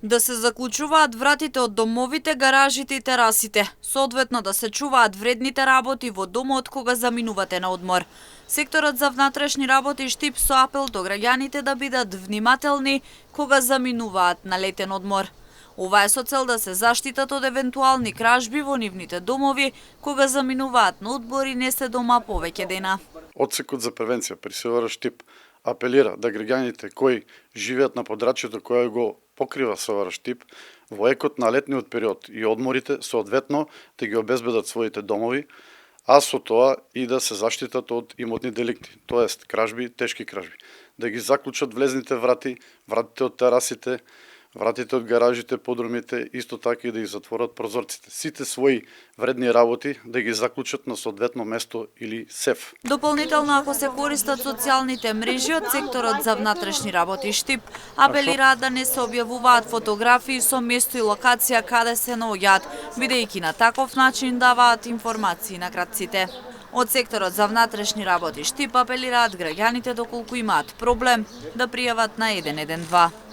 Да се заклучуваат вратите од домовите, гаражите и терасите, соодветно да се чуваат вредните работи во домот кога заминувате на одмор. Секторот за внатрешни работи Штип со апел до граѓаните да бидат внимателни кога заминуваат на летен одмор. Ова е со цел да се заштитат од евентуални кражби во нивните домови кога заминуваат на одмор и не се дома повеќе дена. Одсекот за превенција при СВР Штип апелира да граѓаните кои живеат на подрачјето кое го покрива СВР Штип во екот на летниот период и одморите соодветно да ги обезбедат своите домови, а со тоа и да се заштитат од имотни деликти, тоест кражби, тешки кражби, да ги заклучат влезните врати, вратите од терасите, вратите од гаражите, подрумите, исто така и да ги затворат прозорците. Сите своји вредни работи да ги заклучат на соодветно место или сеф. Дополнително, ако се користат социјалните мрежи од секторот за внатрешни работи Штип, апелираат да не се објавуваат фотографии со место и локација каде се наоѓаат, бидејќи на таков начин даваат информации на крадците. Од секторот за внатрешни работи Штип апелираат граѓаните доколку имаат проблем да пријават на 112.